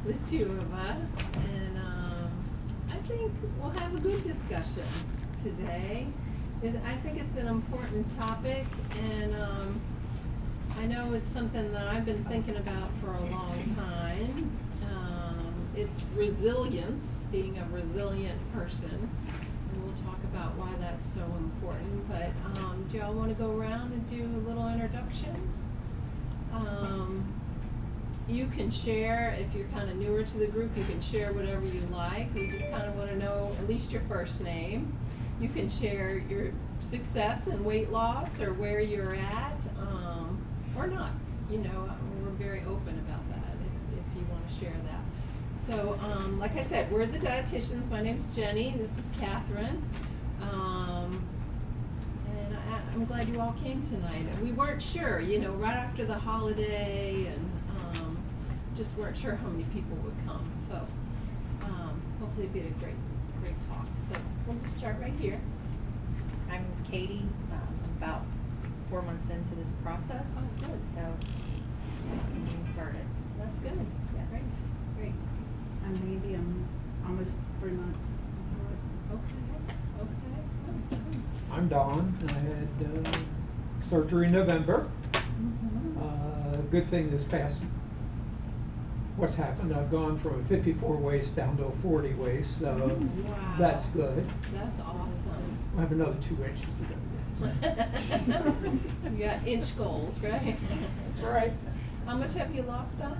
the two of us, and I think we'll have a good discussion today. I think it's an important topic, and I know it's something that I've been thinking about for a long time. It's resilience, being a resilient person, and we'll talk about why that's so important. But do y'all want to go around and do little introductions? You can share, if you're kind of newer to the group, you can share whatever you like. We just kind of want to know at least your first name. You can share your success and weight loss or where you're at, or not. You know, we're very open about that if you want to share that. So, like I said, we're the dietitians. My name's Jenny. This is Catherine. And I'm glad you all came tonight. We weren't sure, you know, right after the holiday, and just weren't sure how many people would come. So, hopefully it'll be a great talk. So, we'll just start right here. I'm Katie, about 4 months into this process. Oh, good. So, just getting started. That's good. Yes. Great. I'm Mandy, I'm almost 3 months into Okay. I'm Don. I had surgery in November. Good thing this past, what's happened, I've gone from a 54 waist down to a 40 waist, so Wow. that's good. That's awesome. I have another 2 inches to go. You got inch goals, right? That's right. How much have you lost on?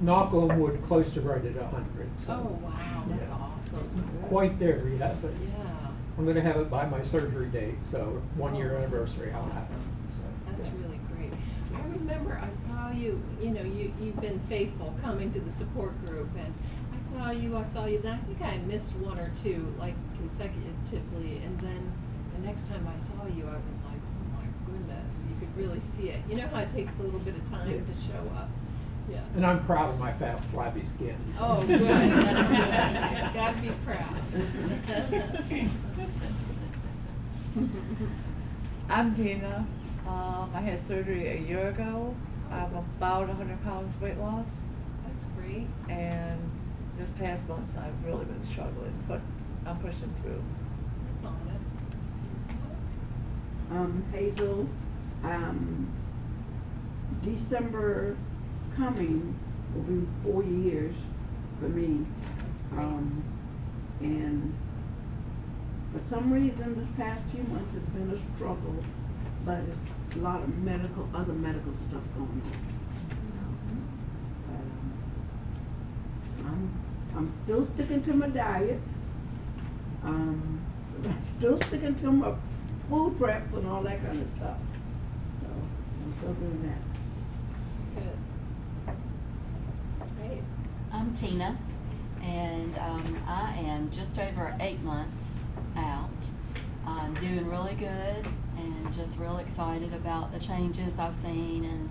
Knock on wood, close to right at 100. So Oh, wow, that's yeah. awesome. Quite there yet, but Yeah, I'm going to have it by my surgery date, so 1 year Oh, anniversary I'll have awesome. it. So, that's yeah. really great. I remember I saw you, you know, you've been faithful coming to the support group, and I saw you, then I think I missed 1 or 2, like consecutively, and then the next time I saw you, I was like, oh my goodness, you could really see it. You know how it takes a little bit of time Yeah. to show up? Yeah. And I'm proud of my fat, flabby skin. so. Oh, good, that's good. Gotta be proud. I'm Dina. I had surgery a year ago. I'm about 100 pounds weight loss, That's great. and this past month I've really been struggling, but I'm pushing through. That's honest. Hazel, December coming will be 4 years for me. That's great. And for some reason, this past few months has been a struggle, but it's a lot of other medical stuff going on. I'm still sticking to my diet. I'm still sticking to my food preps and all that kind of stuff. So I'm still doing that. That's good. Great. I'm Tina, and I am just over 8 months out. I'm doing really good and just real excited about the changes I've seen and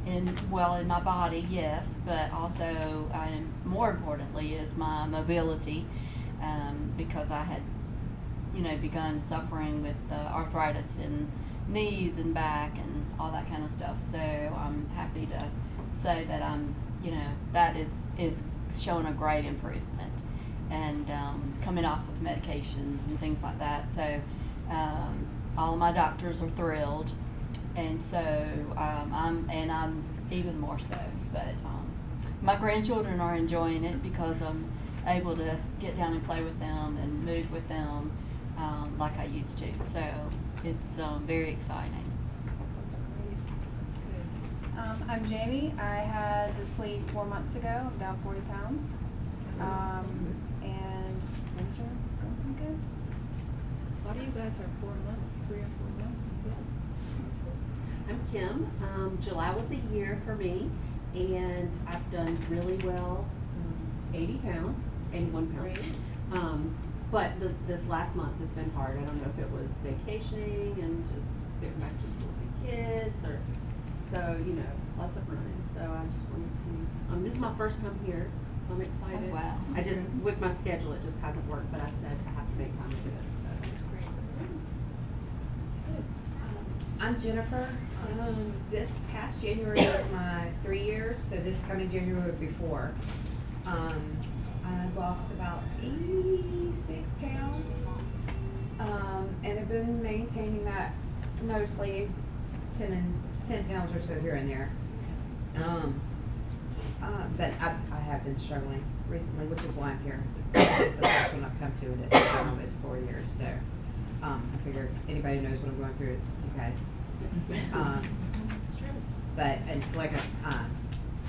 in my body, yes, but also more importantly is my mobility, because I had begun suffering with arthritis in knees and back and all that kind of stuff. So I'm happy to say that that is showing a great improvement, and coming off of medications and things like that. So all of my doctors are thrilled, and so I'm even more so. But my grandchildren are enjoying it because I'm able to get down and play with them and move with them like I used to. So it's very exciting. That's great. That's good. I'm Jamie. I had the sleeve 4 months ago. I'm down 40 pounds. And things are going good. A lot of you guys are 4 months, 3 or 4 months. Yeah. I'm Kim. July was a year for me, and I've done really well. 80 pounds, 81 pounds. Great. But this last month has been hard. I don't know if it was vacationing and just getting back to school with the kids, or so lots of running. So I just wanted to. This is my first time here, so I'm excited. Oh, wow. I just with my schedule, it just hasn't worked. But I said I have to make time to do it. So. That's great. Good. I'm Jennifer. This past January was my 3 years, so this coming January or before. I lost about 86 pounds. And I've been maintaining that mostly 10 pounds or so here and there. But I have been struggling recently, which is why I'm here. This is the first one I've come to it. It's been almost 4 years, so I figured anybody knows what I'm going through, it's you guys. That's true. But and like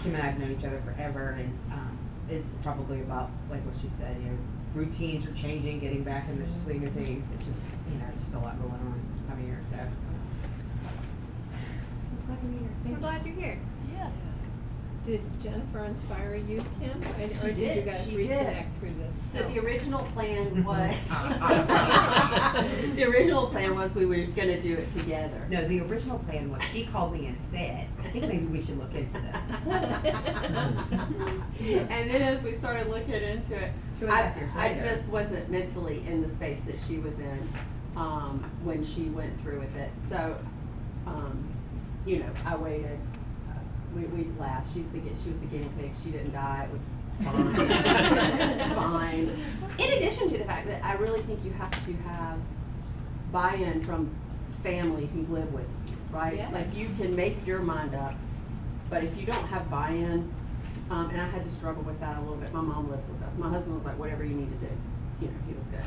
Kim and I have known each other forever, and it's probably about like what she said. You know, routines are changing, getting back in the swing of things. It's just just a lot going on this time of year. So glad you're here. I'm glad you're here. Yeah. Did Jennifer inspire you, Kim? Or did you guys she reconnect did. through this? So the original plan was, the original plan was we were gonna do it together. No, the original plan was she called me and said, I think maybe we should look into this. And then as we started looking into it, 2.5 years I later. just wasn't mentally in the space that she was in, when she went through with it. So, I waited. We laughed. She was the guinea pig. She didn't die. It was fine. It's fine. In addition to the fact that I really think you have to have buy-in from family who live with you, right? Yes. Like you can make your mind up, but if you don't have buy-in, and I had to struggle with that a little bit. My mom lives with us. My husband was like, whatever you need to do. He was good.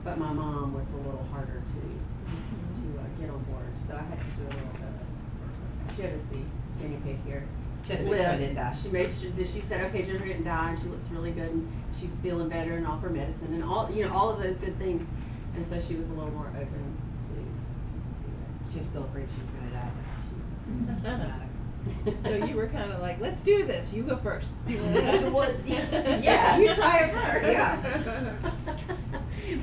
But my mom was a little harder to get on board. So I had to do a little bit of, she had to see guinea pig here. She had to make sure I didn't die. She made sure that she said, okay, Jennifer didn't die, and she looks really good, and she's feeling better, and offer medicine, and all of those good things. And so she was a little more open to She was still afraid she was gonna die, but she dramatic. So you were kind of like, let's do this. You go first. Well, yeah, you try it first. Yeah.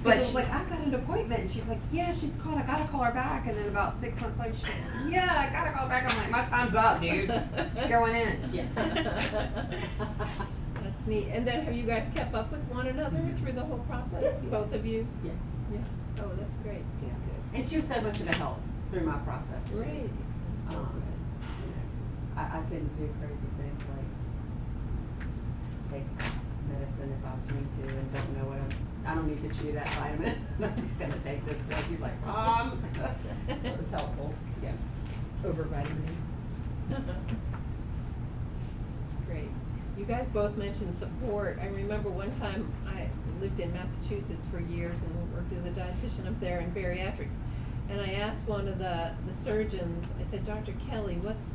But But she's like, I've got an appointment. And she's like, yeah, she's called. I gotta call her back. And then about 6 months later, she's like, yeah, I gotta call her back. I'm like, my time's up, dude. Going in. Yeah. That's neat. And then have you guys kept up with one another through the whole process? Yes. Both of you? Yeah. Yeah. Oh, that's great. That's good. And she was so much of a help through my process. too. Great. That's so good. I tend to do crazy things like just take medicine if I need to and don't know what I don't need to chew that vitamin. I'm just gonna take this drug. He's like, Mom. It was helpful. Yeah. Over vitamin. That's great. You guys both mentioned support. I remember one time I lived in Massachusetts for years and worked as a dietitian up there in bariatrics. And I asked one of the surgeons, I said, Dr. Kelly, what's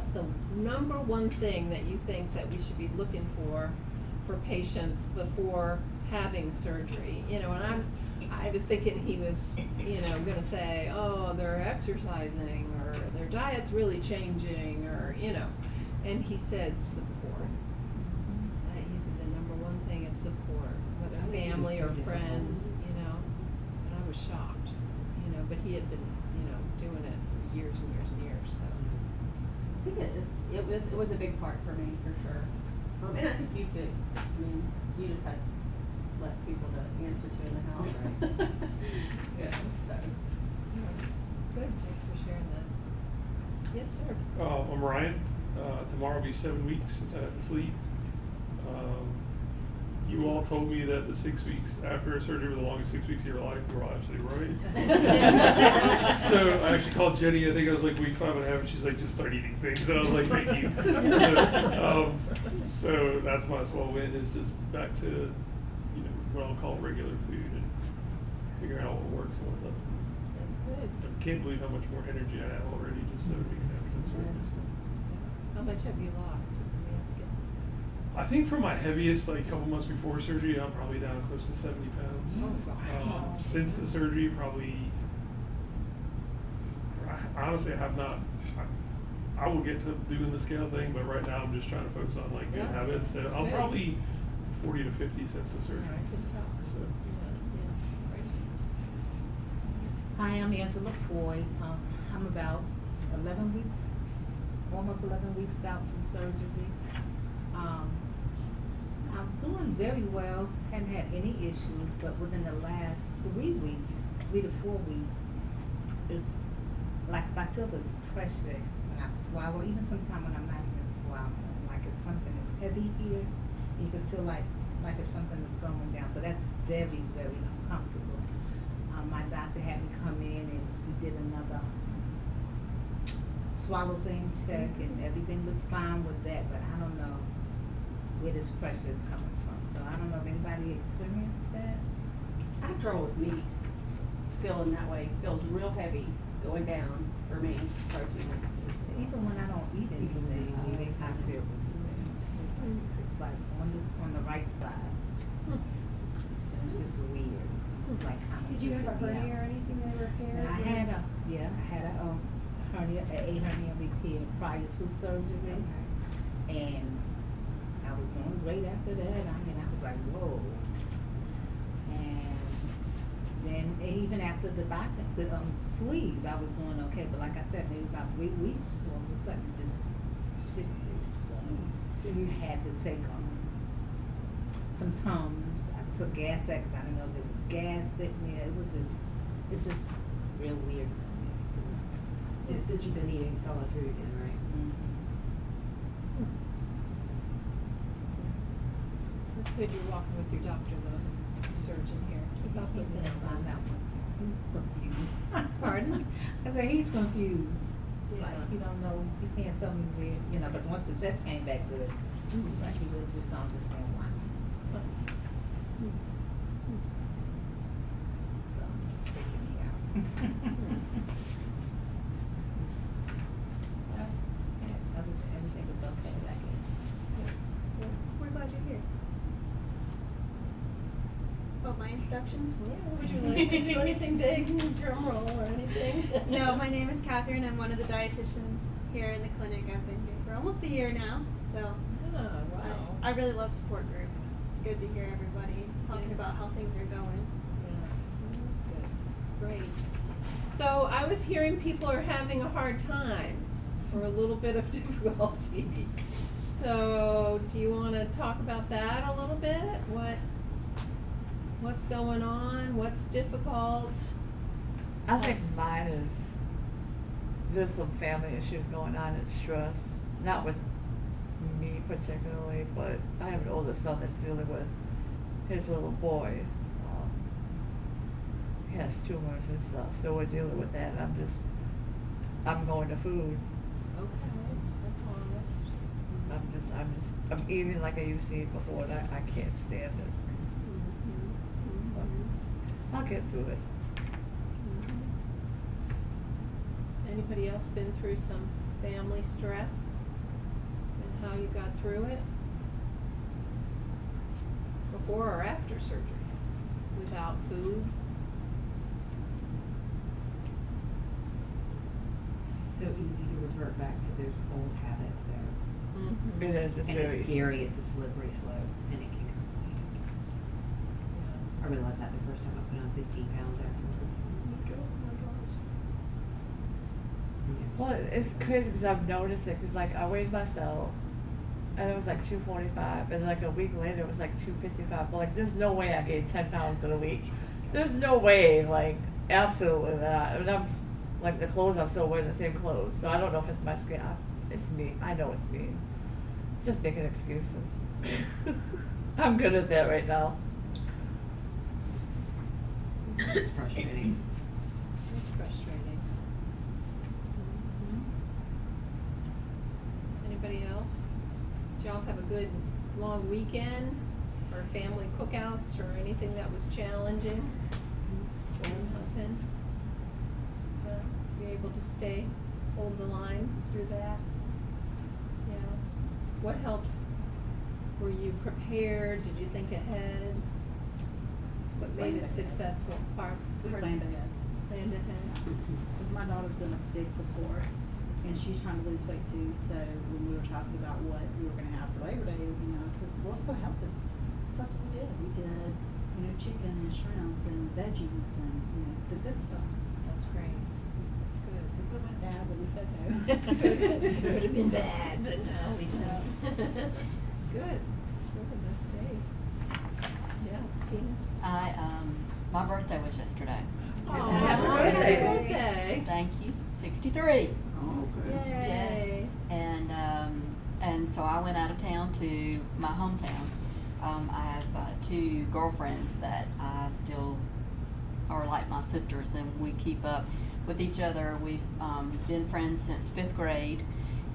the number one thing that you think that we should be looking for patients before having surgery? And I was thinking he was, gonna say, oh, they're exercising or their diet's really changing or, and he said support. He said the number one thing is support, whether That would be family so or difficult. friends, and I was shocked, but he had been, doing it for years and years and years, so. I think it was a big part for me for sure. And I think you too. I mean, you just had less people to answer to in the house, right? Yeah. So. Good, thanks for sharing that. Yes, sir. I'm Ryan. Tomorrow will be 7 weeks since I had to sleep. You all told me that the 6 weeks after surgery were the longest 6 weeks of your life. You were all absolutely right. So I actually called Jenny. I think I was like week 5.5, and she's like, just start eating things. And I was like, thank you. So that's my small win, is just back to what I'll call regular food and figuring out what works and what doesn't. That's good. I can't believe how much more energy I have already just 7 weeks after the surgery. How much have you lost? Let me ask you. I think for my heaviest, like a couple months before surgery, I'm probably down close to 70 pounds. Oh, gosh. Since the surgery, probably, honestly, I have not, I will get to doing the scale thing, but right now I'm just trying to focus on like good Yeah, habits. So that's I'm good. probably 40 to 50 since the surgery. Good talk. So. Yeah, great. Hi, I'm Angela Floyd. I'm about 11 weeks, almost 11 weeks out from surgery. I'm doing very well, hadn't had any issues, but within the last 3 weeks, 3 to 4 weeks, it's like if I feel this pressure when I swallow, even sometimes when I'm not even swallowing, something is heavy here. You can feel like if something is going down, so that's very, very uncomfortable. My doctor had me come in and we did another swallow thing check and everything was fine with that, but I don't know where this pressure is coming from. So I don't know if anybody experienced that. I have trouble with meat, feeling that way, feels real heavy going down for me, protein. Even when I don't eat anything, I feel it's like on the right side. And it's just weird. It's like kind of. Did you have a freaking me hernia out. or anything they repaired? I had a hernia, a hernia repair prior to surgery. And I was doing great after that. I mean, I was like, whoa. And then even after the back, the sleeve, I was doing okay. But like I said, maybe about 3 weeks, all of a sudden it just shifted. So you had to take some Tums. I took gas, I don't know if it was gas, sickness. It's just real weird to me. So. Since you've been eating solid food again, right? It's good you're walking with your doctor, the surgeon here. Keep up with Keep it. find out he's confused. Pardon? I said, he's confused. Yeah. Like, he don't know, he can't tell me where, because once the test came back good, like, he really just don't understand why. So, it's freaking me out. Yeah, everything is okay, I guess. We're glad you're here. Oh, my introduction? Yeah, would you like to do anything big, drum roll or anything? No, my name is Catherine. I'm one of the dietitians here in the clinic. I've been here for almost a year now, so Oh, wow. I really love support group. It's good to hear everybody talking Yeah. about how things are going. Yeah, that's good. That's great. So I was hearing people are having a hard time or a little bit of difficulty. So do you want to talk about that a little bit? What's going on? What's difficult? I think mine is just some family issues going on and stress. Not with me particularly, but I have an older son that's dealing with his little boy. He has tumors and stuff, so we're dealing with that. And I'm going to food. Okay, that's honest. I'm eating like I used to eat before, and I can't stand it. I'll get through it. Anybody else been through some family stress and how you got through it? Before or after surgery? Without food? It's so easy to revert back to those old habits though. Mm-hmm. It is, it's And very it's scary, it's a slippery slope, and it can I realized that the first time I put on 15 pounds afterwards. Well, it's crazy because I've noticed it because like I weighed myself and it was like 245 and like a week later it was like 255. But like there's no way I gained 10 pounds in a week. There's no way, like absolutely not. I mean, like the clothes I'm still wearing the same clothes, so I don't know if it's my skin. It's me. I know it's me. Just making excuses. I'm good at that right now. It's frustrating. It's frustrating. Anybody else? Did y'all have a good long weekend or family cookouts or anything that was challenging? Nothing? You able to hold the line through that? Yeah. What helped? Were you prepared? Did you think ahead? What made it successful? We planned ahead. Planned ahead. Because my daughter's been a big support, and she's trying to lose weight too, so when we were talking about what we were gonna have for Labor Day, I said, well, let's go healthy. So that's what we did. We did, chicken and shrimp and veggies and, the good stuff. That's great. That's good. We could have went bad, but we said no. It would have been bad, but no, we didn't. Good. Good, that's great. Yeah, Tina? My birthday was yesterday. Aw, Happy happy birthday. birthday. Thank you. 63. Oh, okay. Yay. Yes. And and so I went out of town to my hometown. I have two girlfriends that I still are like my sisters, and we keep up with each other. We've been friends since 5th grade,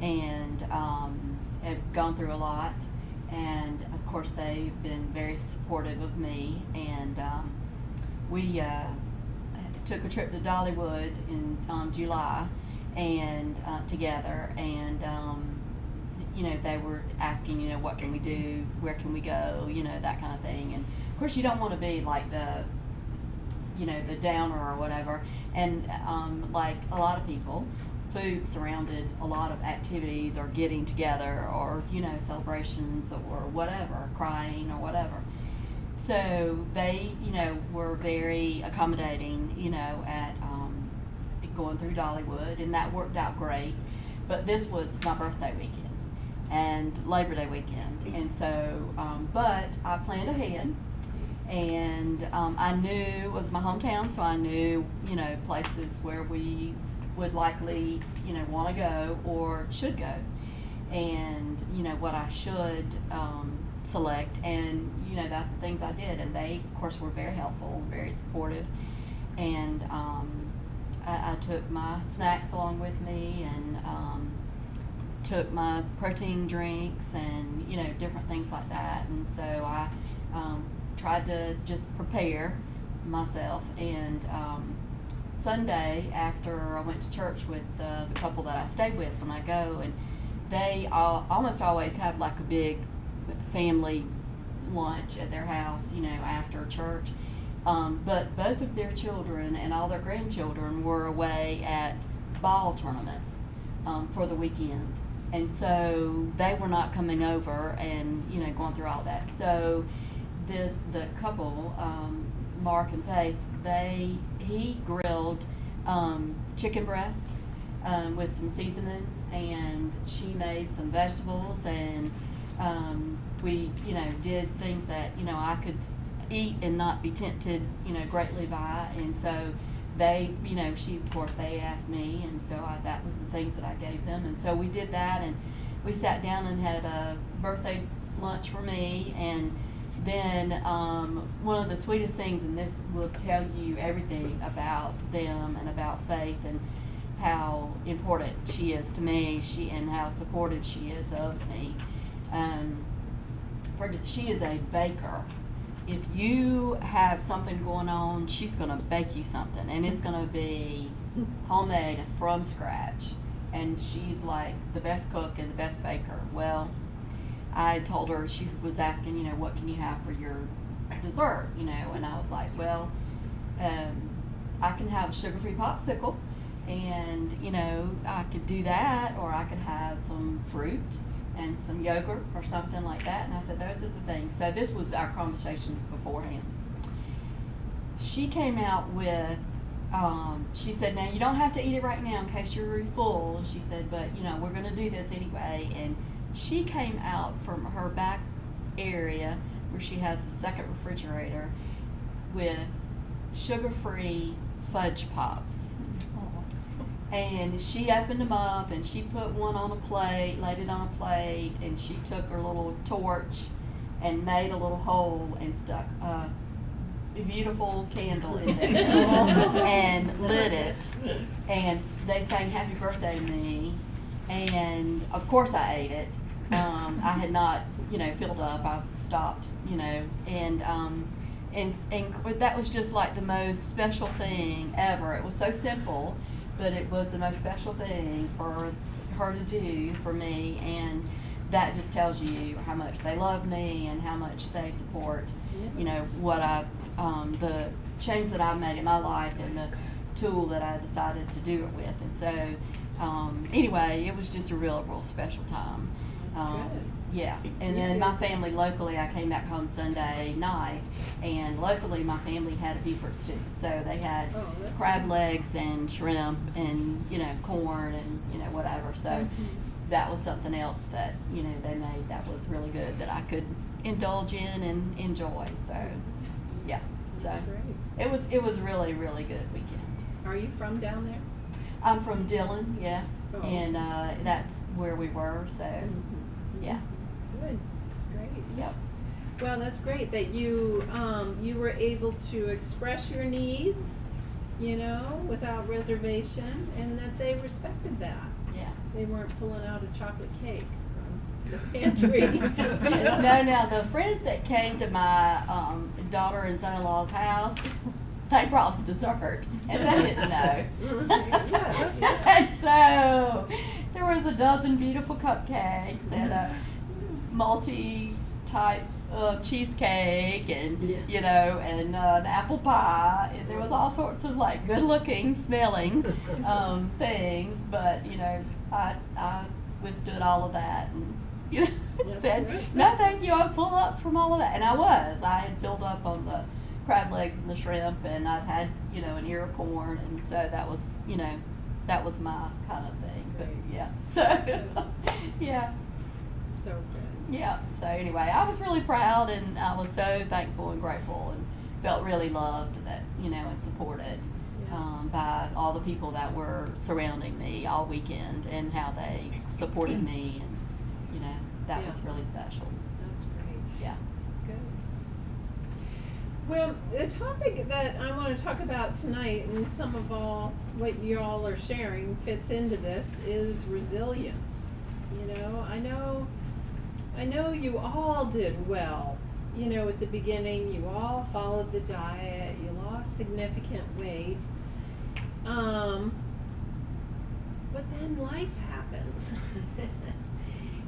and have gone through a lot. And of course, they've been very supportive of me. And we took a trip to Dollywood in July, and together. And you know, they were asking, you know, what can we do? Where can we go? You know, that kind of thing. And of course, you don't want to be like the, you know, the downer or whatever. And like a lot of people, food surrounded a lot of activities or getting together or, you know, celebrations or whatever, crying or whatever. So they, you know, were very accommodating, you know, at going through Dollywood, and that worked out great. But this was my birthday weekend and Labor Day weekend, and so, but I planned ahead. And I knew it was my hometown, so I knew, you know, places where we would likely, you know, want to go or should go, and, you know, what I should select. And, you know, that's the things I did. And they, of course, were very helpful, very supportive. And I took my snacks along with me, and took my protein drinks and, you know, different things like that. And so I tried to just prepare myself. And Sunday, after I went to church with the couple that I stayed with when I go, and they almost always have like a big family lunch at their house, you know, after church. But both of their children and all their grandchildren were away at ball tournaments for the weekend. And so they were not coming over and, you know, going through all that. So the couple, Mark and Faith, he grilled chicken breasts with some seasonings, and she made some vegetables, and we, you know, did things that, you know, I could eat and not be tempted, you know, greatly by. And so they, you know, of course, they asked me, and so that was the things that I gave them. And so we did that, and we sat down and had a birthday lunch for me. And then one of the sweetest things, and this will tell you everything about them and about Faith and how important she is to me, and how supportive she is of me. She is a baker. If you have something going on, she's going to bake you something, and it's going to be homemade from scratch. And she's like the best cook and the best baker. Well, I told her, she was asking, you know, what can you have for your dessert, you know, and I was like, well, I can have a sugar-free popsicle, and, you know, I could do that, or I could have some fruit and some yogurt or something like that. And I said, those are the things. So this was our conversations beforehand. She came out with, she said, now you don't have to eat it right now in case you're full. She said, but, you know, we're going to do this anyway. And she came out from her back area where she has the second refrigerator with sugar-free fudge pops. And she opened them up, and she put one on a plate, laid it on a plate, and she took her little torch and made a little hole and stuck a beautiful candle in there and lit it. And they sang happy birthday to me. And of course I ate it. I had not, you know, filled up. I stopped, you know, and that was just like the most special thing ever. It was so simple, but it was the most special thing for her to do for me. And that just tells you how much they love me and how much they support, you know, what the change that I've made in my life and the tool that I decided to do it with. And so, anyway, it was just a real special time. Yeah, and then my family locally, I came back home Sunday night, and locally my family had a Beaufort stew. So they had crab legs and shrimp and, you know, corn and, you know, whatever. So that was something else that, you know, they made that was really good that I could indulge in and enjoy. So, yeah, so it was really, really good weekend. Are you from down there? I'm from Dillon, yes, Oh. and that's where we were. So. Yeah, Good, that's great. yep. Well, that's great that you were able to express your needs, you know, without reservation, and that they respected that. Yeah. They weren't pulling out a chocolate cake from the pantry. No, now the friends that came to my daughter and son-in-law's house, they brought the dessert, and they didn't know. Yeah. And so there was a dozen beautiful cupcakes and a multi-type cheesecake, and Yeah. you know, and an apple pie, and there was all sorts of like good-looking, smelling things. But you know, I withstood all of that, and you know, That's said, great. "No, thank you. I'm full up from all of that," and I was. I had filled up on the crab legs and the shrimp, and I'd had, you know, an ear of corn, and so that was, you know, that was my kind of thing. But great. yeah, so yeah, So good. yeah. So anyway, I was really proud, and I was so thankful and grateful, and felt really loved that, you know, and supported Yeah. by all the people that were surrounding me all weekend, and how they supported me, and you know, that was Yeah. really special. That's great. Yeah. That's good. Well, the topic that I want to talk about tonight, and some of all what y'all are sharing fits into this, is resilience. You know, I know you all did well. You know, at the beginning, you all followed the diet, you lost significant weight. But then life happens.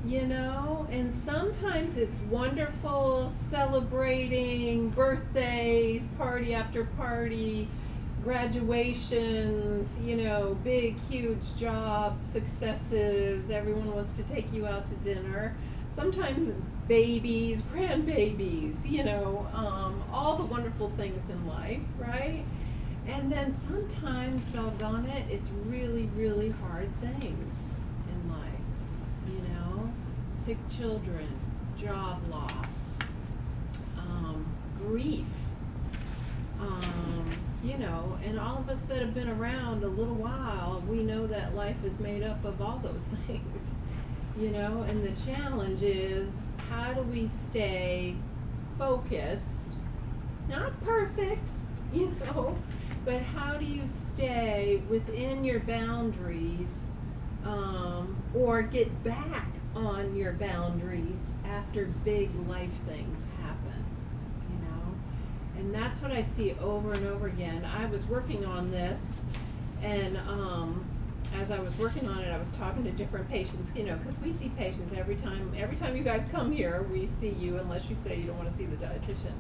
You know, and sometimes it's wonderful celebrating birthdays, party after party, graduations, you know, big, huge job successes. Everyone wants to take you out to dinner. Sometimes babies, grandbabies, you know, all the wonderful things in life, right? And then sometimes, doggone it, it's really, really hard things in life. You know, sick children, job loss, grief, you know, and all of us that have been around a little while, we know that life is made up of all those things, you know, and the challenge is, how do we stay focused, not perfect, you know, but how do you stay within your boundaries, or get back on your boundaries after big life things happen, you know? And that's what I see over and over again. I was working on this, and as I was working on it, I was talking to different patients, you know, because we see patients every time you guys come here, we see you, unless you say you don't want to see the dietitian.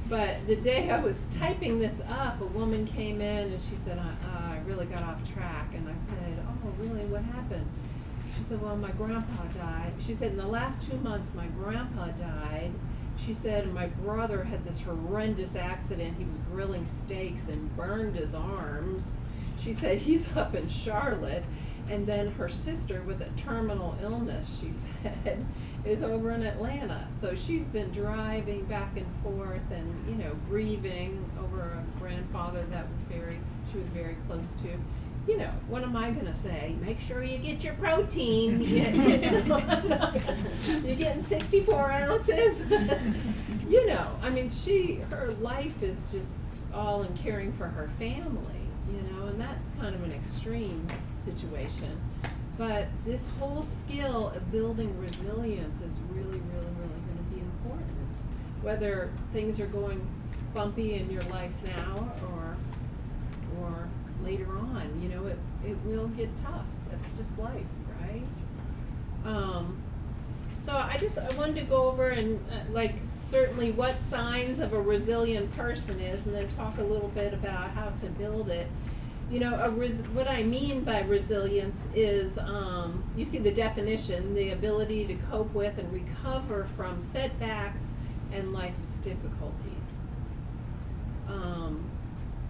But the day I was typing this up, a woman came in and she said, I really got off track. And I said, oh, really, what happened? She said, well, my grandpa died. She said, in the last 2 months, my grandpa died. She said, my brother had this horrendous accident. He was grilling steaks and burned his arms. She said, he's up in Charlotte. And then her sister with a terminal illness, she said, is over in Atlanta. So she's been driving back and forth and, you know, grieving over a grandfather that she was very close to. You know, what am I gonna say? Make sure you get your protein. You're getting 64 ounces. You know, I mean, her life is just all in caring for her family, you know, and that's kind of an extreme situation. But this whole skill of building resilience is really, really, really going to be important. Whether things are going bumpy in your life now or later on, you know, it will get tough. That's just life, right? So I wanted to go over and like certainly what signs of a resilient person is, and then talk a little bit about how to build it. You know, what I mean by resilience is, you see the definition, the ability to cope with and recover from setbacks and life's difficulties.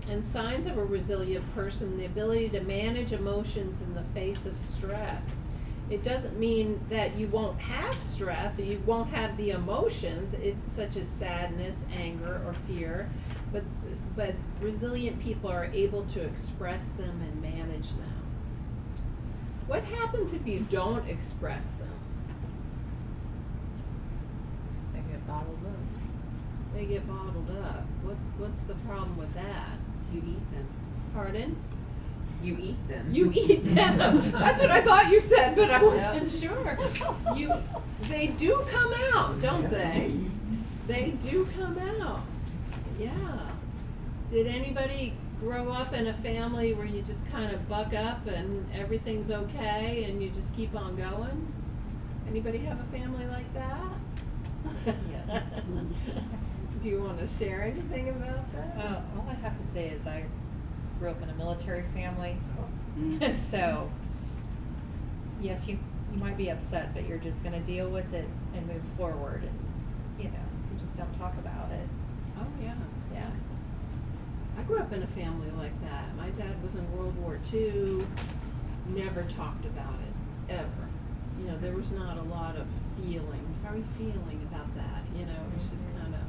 And signs of a resilient person, the ability to manage emotions in the face of stress. It doesn't mean that you won't have stress, or you won't have the emotions, such as sadness, anger, or fear, but resilient people are able to express them and manage them. What happens if you don't express them? they get bottled up. What's the problem with that? You eat them. Pardon? You eat them. You eat them. That's what I thought you said, but I wasn't sure. They do come out, don't they? They do come out. Yeah. Did anybody grow up in a family where you just kind of buck up and everything's okay and you just keep on going? Anybody have a family like that? Yes. Do you want to share anything about that? All I have to say is I grew up in a military family, Mm. and so, yes, you might be upset, but you're just gonna deal with it and move forward, and, you just don't talk about it. Oh, yeah, yeah. I grew up in a family like that. My dad was in World War II, never talked about it, ever. There was not a lot of feelings. How are you feeling about that? It was just kind of,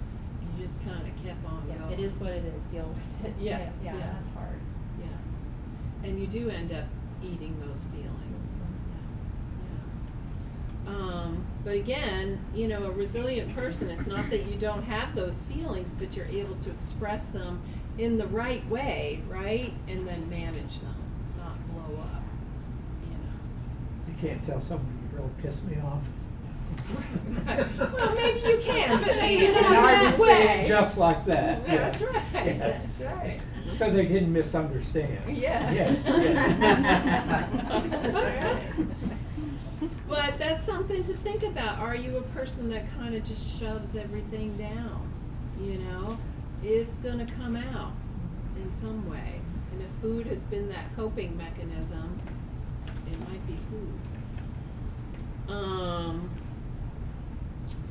you just kind of kept on Yeah, going. it is what it is, deal with it. Yeah, Yeah, yeah. that's hard. Yeah. And you do end up eating those feelings. Yeah. But again, a resilient person, it's not that you don't have those feelings, but you're able to express them in the right way, right? And then manage them, not blow up, You can't tell somebody you really pissed me off. Well, maybe you can, but maybe not And I that would say it way. just like that. That's yes, right, yes. that's right. So they didn't misunderstand. Yeah. Yes, yes. That's right. But that's something to think about. Are you a person that kind of just shoves everything down? It's gonna come out in some way. And if food has been that coping mechanism, it might be food.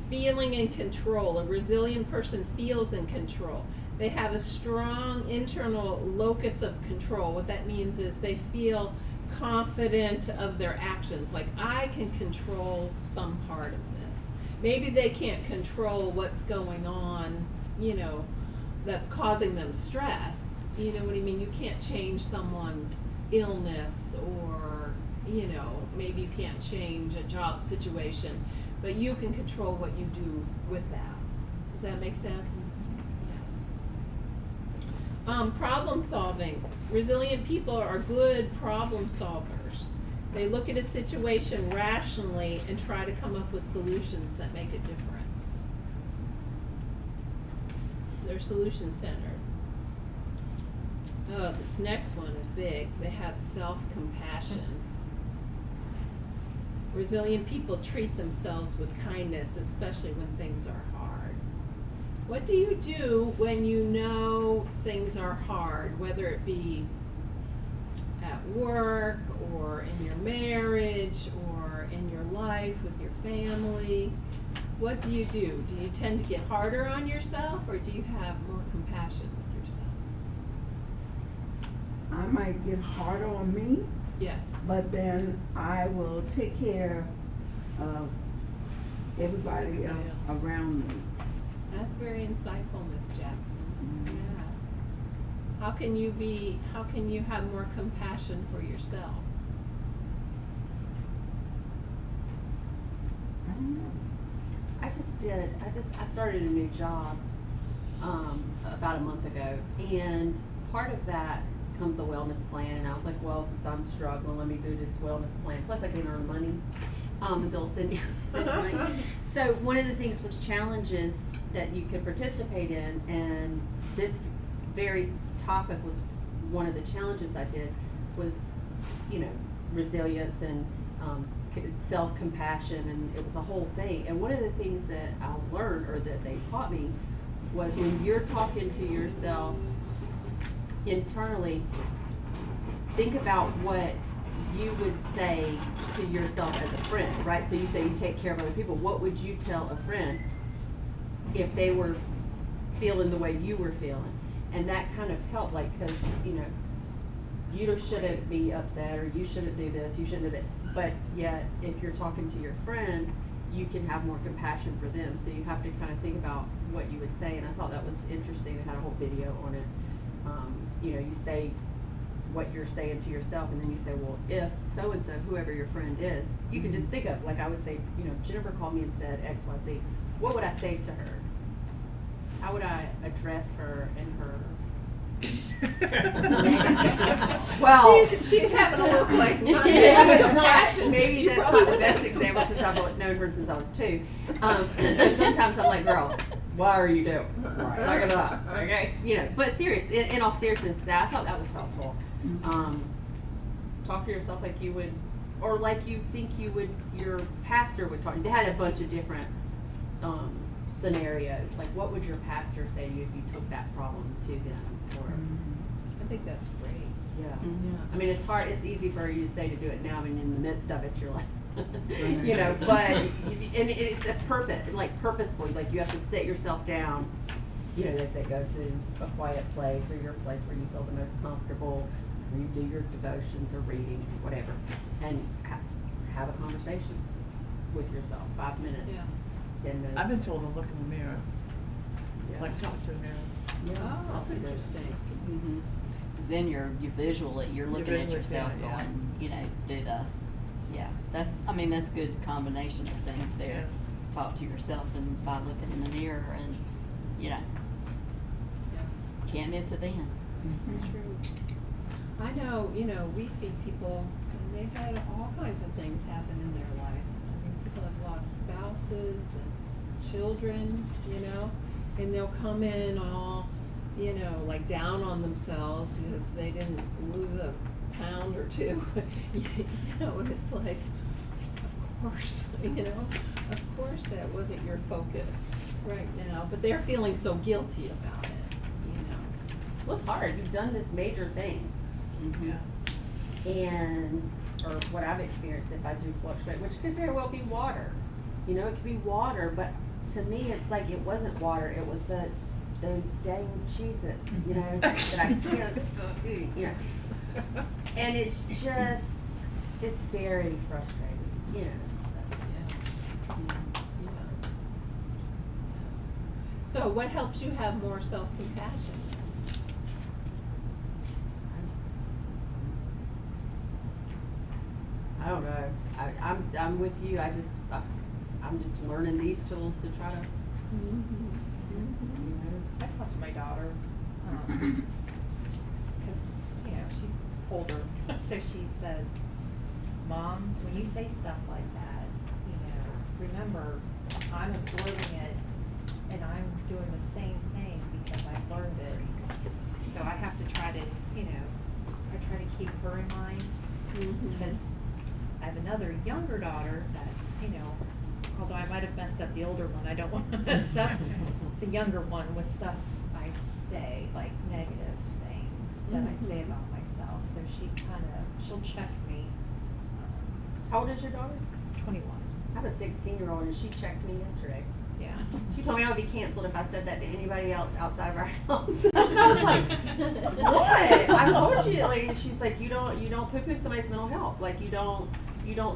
Feeling in control. A resilient person feels in control. They have a strong internal locus of control. What that means is they feel confident of their actions. Like, I can control some part of this. Maybe they can't control what's going on, that's causing them stress. You know what I mean? You can't change someone's illness, or, maybe you can't change a job situation, but you can control what you do with that. Does that make sense? Yeah. Problem solving. Resilient people are good problem solvers. They look at a situation rationally and try to come up with solutions that make a difference. They're solution centered. Oh, this next one is big. They have self-compassion. Resilient people treat themselves with kindness, especially when things are hard. What do you do when you know things are hard, whether it be at work or in your marriage or in your life with your family? What do? Do you tend to get harder on yourself, or do you have more compassion with yourself? I might get harder on me, Yes. but then I will take care of everybody else Yes. around me. That's very insightful, Miss Jackson. Mhm. Yeah. How can you have more compassion for yourself? I don't know. I started a new job, about a month ago, and part of that comes a wellness plan, and I was like, well, since I'm struggling, let me do this wellness plan, plus I can earn money, and they'll send money. So one of the things was challenges that you could participate in, and this very topic was one of the challenges I did was, resilience and self-compassion, and it was a whole thing. And one of the things that I learned, or that they taught me, was when you're talking to yourself internally, think about what you would say to yourself as a friend, right? So you say you take care of other people. What would you tell a friend if they were feeling the way you were feeling? And that kind of helped, like, because, you shouldn't be upset, or you shouldn't do this, you shouldn't do that. But yet, if you're talking to your friend, you can have more compassion for them. So you have to kind of think about what you would say. And I thought that was interesting. They had a whole video on it. You say what you're saying to yourself, and then you say, well, if so-and-so, whoever your friend is, you can just think of, like I would say, Jennifer called me and said X, Y, Z. What would I say to her? how would I address her in her? Well, she's having a look like, not Actually, maybe that's not the best example since I've known her since I was 2. So sometimes I'm like, girl, what are you doing? Suck it up, okay? You know, but serious, in all seriousness, I thought that was helpful. Talk to yourself like you would, or like you think you would, your pastor would talk. They had a bunch of different scenarios. Like, what would your pastor say to you if you took that problem to them? Or, I think that's great. yeah. Yeah. I mean, it's hard. It's easy for you to say to do it now. I mean, in the midst of it, you're like, you know. But and it's a purpose, like purposeful. Like you have to sit yourself down. You know, they say go to a quiet place or your place where you feel the most comfortable, where you do your devotions or reading, whatever, and have a conversation with yourself. 5 minutes, Yeah. 10 minutes. I've been told to look in the mirror, Yeah. like talk to the mirror. Yeah, Oh, that's a good- interesting. Mhm. Then you're visually, you're looking at visually yourself seeing it, yeah. going, you know, do this. Yeah, that's good combination of things there. Talk to yourself and by looking in the mirror and, you know, can't miss it then. It's true. I know, you know, we see people, and they've had all kinds of things happen in their life. I mean, people have lost spouses and children, you know, and they'll come in all, you know, like down on themselves because they didn't lose a pound or 2. You know, and it's like, of course, you know, of course that wasn't your focus right now, but they're feeling so guilty about it, you know. Well, it's hard. You've done this major thing. Mhm. And, or what I've experienced if I do fluctuate, which could very well be water. You know, it could be water, but to me, it's like it wasn't water. It was those dang Cheez-Its, you know, that I can't stop eating, you know. And it's just, it's very frustrating, you know. Yeah. So what helps you have more self-compassion? I don't know. I'm with you. I'm just learning these tools to try to, you know. I talked to my daughter, because, you know, she's older, so she says, Mom, when you say stuff like that, you know, remember, I'm absorbing it, and I'm doing the same thing because I've learned it. So I have to try to, you know, I try to keep her in mind, because I have another younger daughter that, you know, although I might have messed up the older one, I don't want to mess up the younger one with stuff I say, like negative things that I say about myself. So she'll check me. How old is your daughter? 21. I have a 16-year-old and she checked me yesterday. Yeah. She told me I would be canceled if I said that to anybody else outside of our house. And I was like, what? I told you, like, she's like, you don't poo-poo somebody's mental health. Like, you don't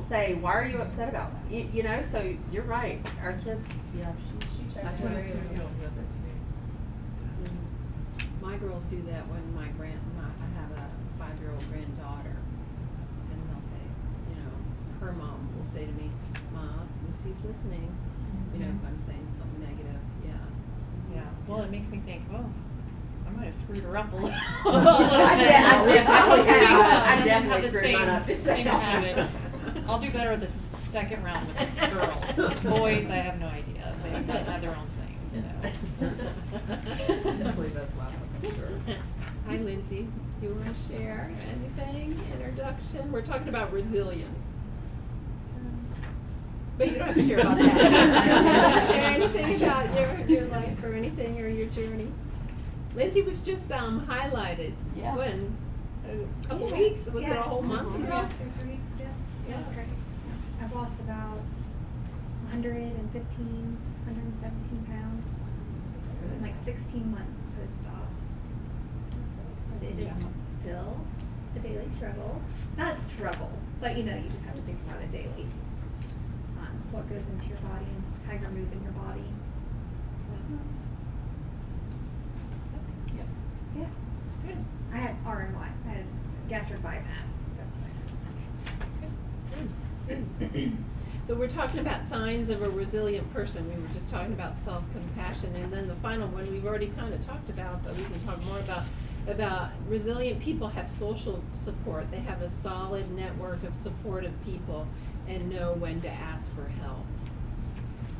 say, why are you upset about that? You know, so you're right. Our kids, yeah, she checked That's me. what it's does it to me. My girls do that when I have a 5-year-old granddaughter, and they'll say, you know, her mom will say to me, Mom, Lucy's listening, you know, if I'm saying something negative, yeah. Yeah. Well, it makes me think, oh, I might have screwed her up a little. I definitely have. I Have definitely the screwed mine up. same habits. I'll do better with the second round with the girls. Boys, I have no idea. They have their own thing, so. Definitely does laugh at me, sure. Hi, Lindsay. You want to share anything? Introduction? We're talking about resilience. But you don't have to share about that. You don't have to share anything about your life or anything or your journey. Lindsay was just highlighted. Yeah. When? A couple Yeah. weeks? Was it a Yeah. whole month ago? Yeah, 3 weeks ago. Yeah, it was great. I've lost about 115, 117 pounds in like 16 months post-op. But it is still a daily struggle. Not a struggle, but you know, you just have to think about it daily. What goes into your body and how you're moving your body. Yeah. Good. I had RNY. I had gastric bypass. That's what I had. So we're talking about signs of a resilient person. We were just talking about self-compassion, and then the final one we've already kind of talked about, but we can talk more about resilient people have social support. They have a solid network of supportive people and know when to ask for help.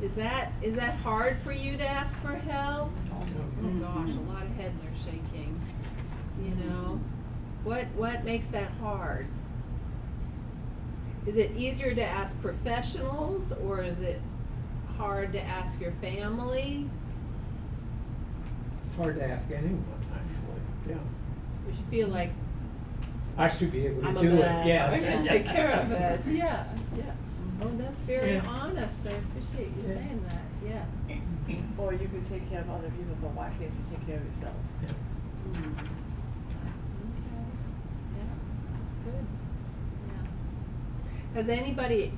Is that hard for you to ask for help? Oh gosh, a lot of heads are shaking. You know, what makes that hard? Is it easier to ask professionals, or is it hard to ask your family? It's hard to ask anyone, actually, yeah. Would you feel like I should be able I'm to a do it, bad, yeah. I can take care of it? Yeah, yeah. Oh, that's very Yeah. honest. I appreciate you Yeah. saying that. Yeah. Or you could take care of other people, but why can't you take care of yourself? Yeah. Okay. Yeah, that's good. Yeah. Has anybody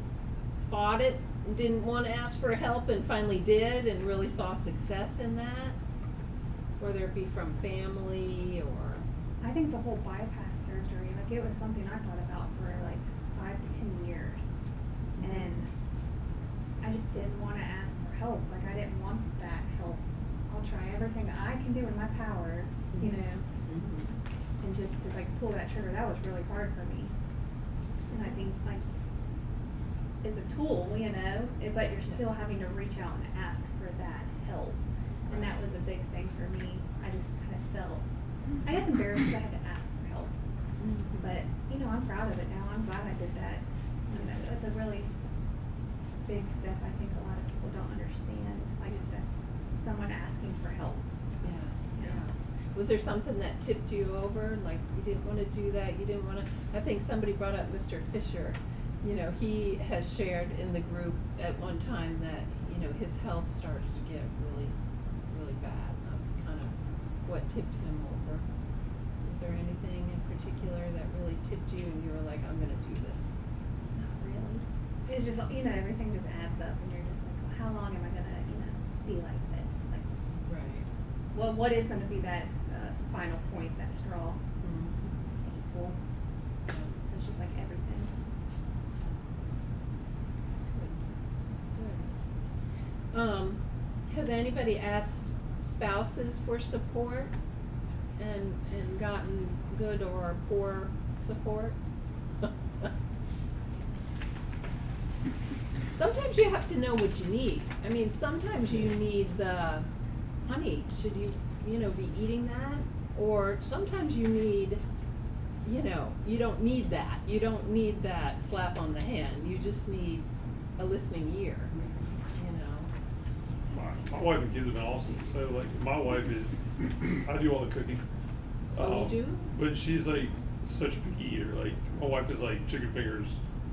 fought it and didn't want to ask for help and finally did and really saw success in that? Whether it be from family or. I think the whole bypass surgery, like it was something I thought about for like 5 to 10 years. And I just didn't want to ask for help. Like I didn't want that help. I'll try everything that I can do in my power, you know, and just to like pull that trigger, that was really hard for me. And I think like it's a tool, you know, but you're still having to reach out and ask for that help. And that was a big thing for me. I just kind of felt, I guess, embarrassed because I had to ask for help. But, you know, I'm proud of it now. I'm glad I did that. You know, it's a really big step. I think a lot of people don't understand. Like, that's someone asking for help. Yeah, yeah. Was there something that tipped you over? Like you didn't want to do that? You didn't want to? I think somebody brought up Mr. Fisher. You know, he has shared in the group at one time that, you know, his health started to get really, really bad. That's kind of what tipped him over. Is there anything in particular that really tipped you and you were like, I'm going to do this? Not really. It just, you know, everything just adds up and you're just like, well, how long am I going to, you know, be like this? Like, Right. well, what is going to be that final point, that straw? Painful. So it's just like everything. Has anybody asked spouses for support and gotten good or poor support? Sometimes you have to know what you need. I mean, sometimes you need the, honey, should you, you know, be eating that? Or sometimes you need, you know, you don't need that. You don't need that slap on the hand. You just need a listening ear, you know. My wife and kids have been awesome. So like my wife is, I do all the cooking. Oh, you do? But she's like such a picky eater. Like my wife is like chicken fingers,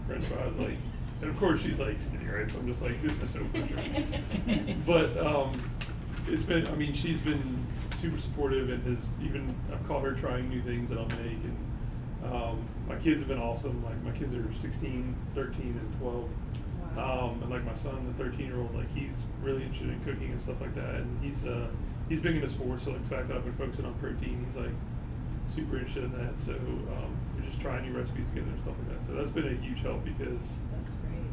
French fries, like, and of course she's like skinny, right? So I'm just like, this is so frustrating. But it's been, I mean, she's been super supportive and has even, I've caught her trying new things that I'll make, and my kids have been awesome. Like my kids are 16, 13, and 12. Wow. And like my son, the 13-year-old, like he's really interested in cooking and stuff like that. And he's big into sports, so like the fact that I've been focusing on protein, he's like super interested in that. So we're just trying new recipes together and stuff like that. So that's been a huge help because That's great.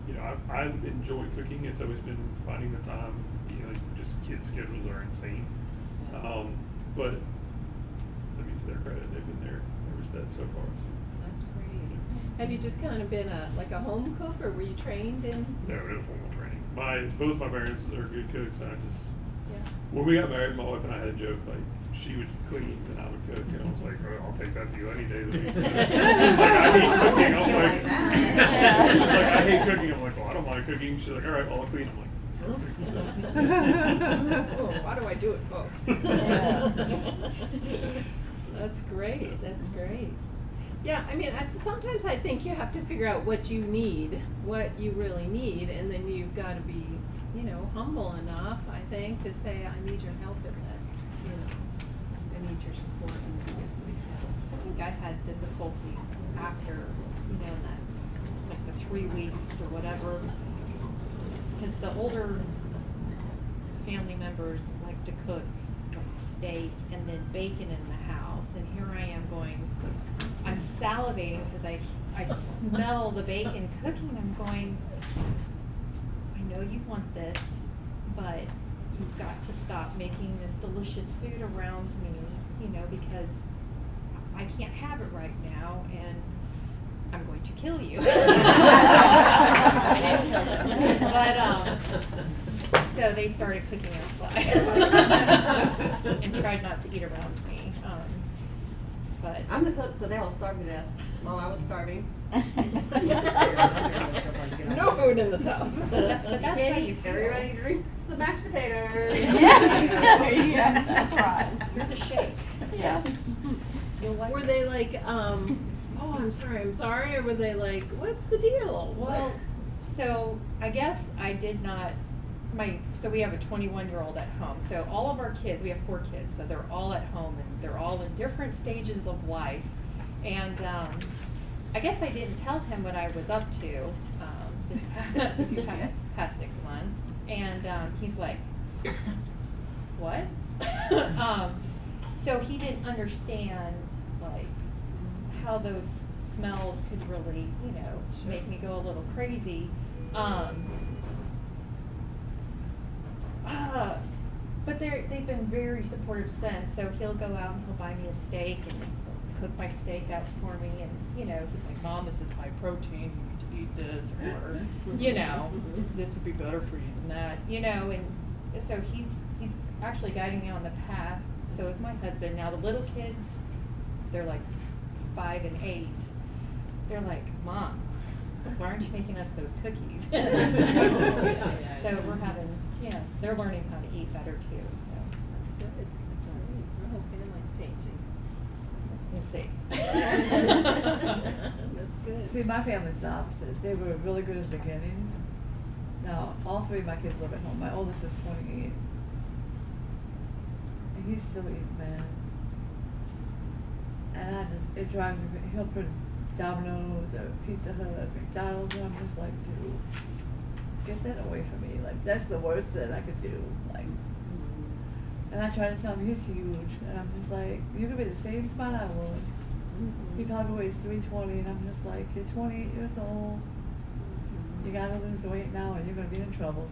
you know, I enjoy cooking. It's always been finding the time. You know, like just kids' schedules are insane. But I mean, to their credit, they've been there every step so far. So. That's great. Have you just kind of been like a home cook, or were you trained in? No, in formal training. Both my parents are good cooks, and I just Yeah. when we got married, my wife and I had a joke like she would clean and I would cook, and I was like, oh, I'll take that to you any day of the week. She's like, I hate cooking. I'm Feel like, like that. she was like, I hate cooking. I'm like, well, I don't mind cooking. She's like, all right, well, I'll clean. I'm like, perfect. Oh, why do I do it both? That's great. That's great. Yeah, I mean, sometimes I think you have to figure out what you need, what you really need, and then you've got to be, you know, humble enough, I think, to say, I need your help in this, you know, I need your support in this. I think I had difficulty after, you know, that, like the 3 weeks or whatever, because the older family members like to cook like steak and then bacon in the house, and here I am going, I'm salivating because I smell the bacon cooking. I'm going, I know you want this, but you've got to stop making this delicious food around me, you know, because I can't have it right now, and I'm going to kill you. I didn't kill them. But, so they started cooking outside and tried not to eat around me. But I'm the cook, so they all starved to death while I was starving. No food in this house. But that's how you feel. Everybody drinks some mashed potatoes. Yeah, that's right. Here's a shake. Yeah. You'll like Were it. they like, oh, I'm sorry, or were they like, what's the deal? Well, so I guess I did not, so we have a 21-year-old at home. So all of our kids, we have 4 kids, so they're all at home and they're all in different stages of life. And I guess I didn't tell him what I was up to this past 6 months. And he's like, what? So he didn't understand like how those smells could really, you know, make me go a little crazy. But they've been very supportive since. So he'll go out and he'll buy me a steak and cook my steak out for me. And, you know, he's like, Mom, this is high protein. You need to eat this. Or, you know, this would be better for you than that. You know, and so he's actually guiding me on the path. So is my husband. Now the little kids, they're like 5 and 8. They're like, Mom, why aren't you making us those cookies? So we're having, you know, they're learning how to eat better too, so. That's good, that's right, our whole family's changing. We'll see. That's good. See, my family's the opposite. They were really good at the beginning. Now, all 3 of my kids live at home. My oldest is 28. And he's still eating, man. And it drives me, he'll put Domino's or Pizza Hut, McDonald's, and I'm just like, dude, get that away from me. Like, that's the worst that I could do. Like, and I try to tell him he's huge, and I'm just like, you're gonna be the same spot I was. He probably weighs 320, and I'm just like, you're 28 years old. You gotta lose the weight now, and you're gonna be in trouble.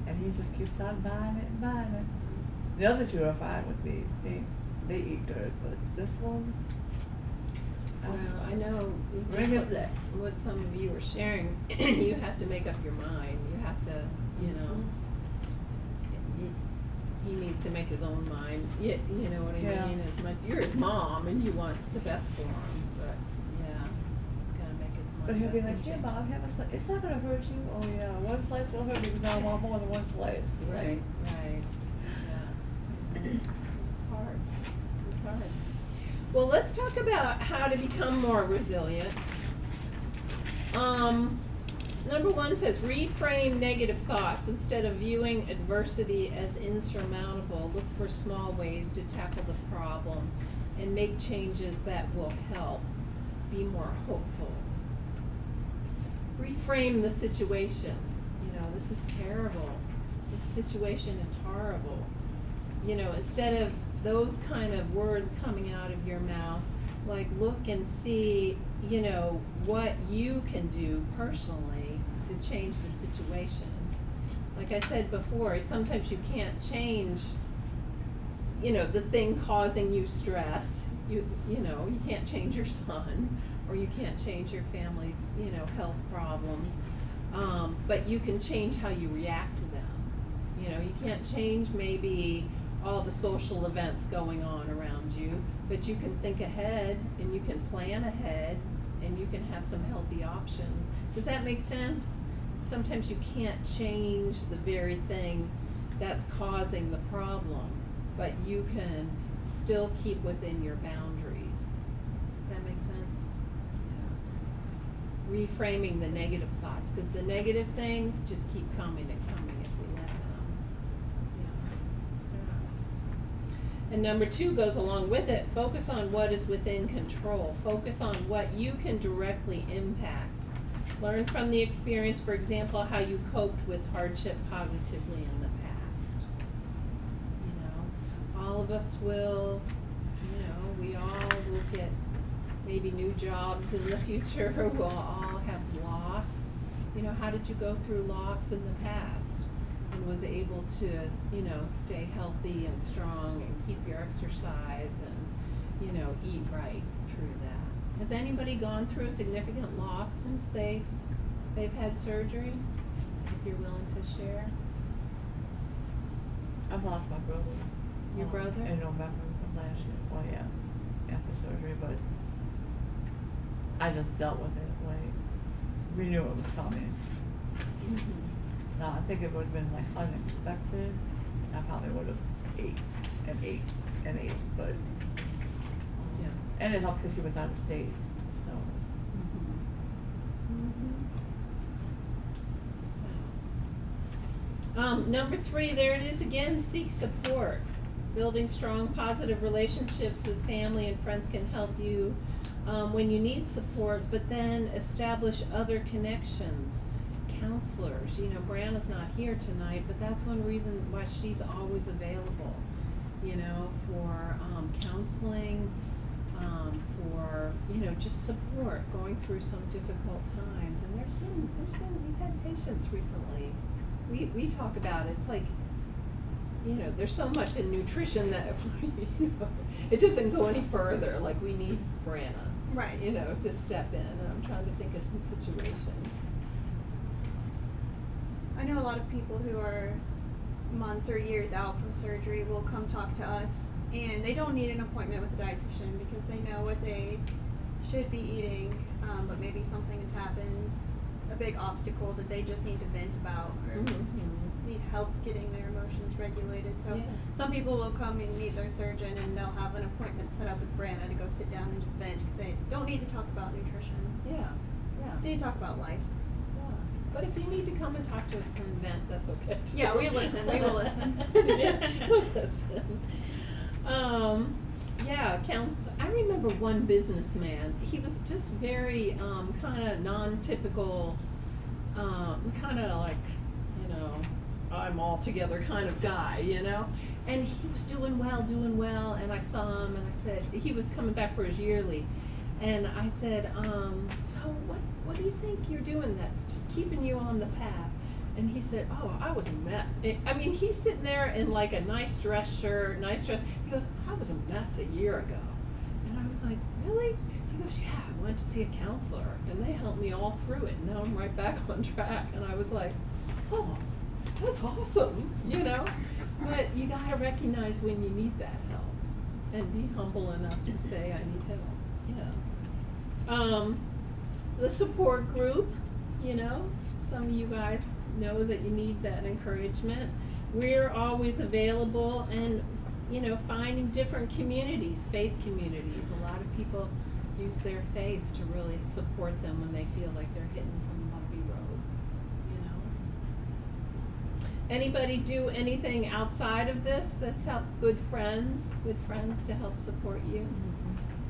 And he just keeps on buying it and buying it. The other 2 are fine with me. They eat good, but this one, Well, I know, Bring just it like back. what some of you were sharing, you have to make up your mind, you have to, you know, he needs to make his own mind, you know what I Yeah. mean, as much, you're his mom and you want the best for him, but, yeah, he's gotta make his mind but he'll be up like, and here, change. Bob, have a slice. It's not gonna hurt you. Oh yeah, 1 slice will hurt me because I want more than 1 slice. Right, yeah. It's hard, it's hard. Well, let's talk about how to become more resilient. Number 1 says reframe negative thoughts. Instead of viewing adversity as insurmountable, look for small ways to tackle the problem and make changes that will help. Be more hopeful. Reframe the situation. You know, this is terrible. This situation is horrible. You know, instead of those kind of words coming out of your mouth, like look and see, you know, what you can do personally to change the situation. Like I said before, sometimes you can't change, you know, the thing causing you stress. You know, you can't change your son, or you can't change your family's, you know, health problems. But you can change how you react to them. You know, you can't change maybe all the social events going on around you, but you can think ahead and you can plan ahead and you can have some healthy options. Does that make sense? Sometimes you can't change the very thing that's causing the problem, but you can still keep within your boundaries. Does that make sense? Yeah. Reframing the negative thoughts, because the negative things just keep coming and coming if we let them. And number 2 goes along with it. Focus on what is within control. Focus on what you can directly impact. Learn from the experience, for example, how you coped with hardship positively in the past. You know, all of us will, you know, we all will get maybe new jobs in the future, we'll all have loss. You know, how did you go through loss in the past? And was able to, you know, stay healthy and strong and keep your exercise and, you know, eat right through that. Has anybody gone through a significant loss since they've had surgery? If you're willing to share. I've lost my brother. Your brother? In November of last year. Well, yeah, after surgery, but I just dealt with it like we knew it was coming. Mm-hmm. No, I think it would have been like unexpected. I probably would have ate, but Yeah. and it helped because he was out of state, so. Number 3, there it is again, seek support. Building strong, positive relationships with family and friends can help you when you need support, but then establish other connections. Counselors, you know, Brianna's not here tonight, but that's one reason why she's always available, you know, for counseling, for, you know, just support going through some difficult times. And we've had patients recently. We talk about it. It's like, you know, there's so much in nutrition that, you know, it doesn't go any further. Like, we need Brianna, Right. you know, to step in. And I'm trying to think of some situations. I know a lot of people who are months or years out from surgery will come talk to us, and they don't need an appointment with a dietitian because they know what they should be eating, but maybe something has happened, a big obstacle that they just need to vent about or need help getting their emotions regulated. So Yeah. some people will come and meet their surgeon, and they'll have an appointment set up with Brianna to go sit down and just vent because they don't need to talk about nutrition. Yeah, yeah. Just need to talk about life. Yeah. But if you need to come and talk to us and vent, that's okay too. Yeah, we listen. We will listen. Yeah, we'll listen. Yeah, I remember one businessman. He was just very kind of non-typical, kind of like, you know, I'm all together kind of guy, you know. And he was doing well. And I saw him, and I said, he was coming back for his yearly, and I said, so what do you think you're doing that's just keeping you on the path? And he said, oh, I was a mess. I mean, he's sitting there in like a nice dress shirt, He goes, I was a mess a year ago. And I was like, really? He goes, yeah, I went to see a counselor, and they helped me all through it. And now I'm right back on track. And I was like, oh, that's awesome, you know? But you gotta recognize when you need that help and be humble enough to say, I need help, yeah. The support group, you know, some of you guys know that you need that encouragement. We're always available, and, you know, finding different communities, faith communities. A lot of people use their faith to really support them when they feel like they're hitting some bumpy roads, you know. Anybody do anything outside of this that's helped? Good friends to help support you?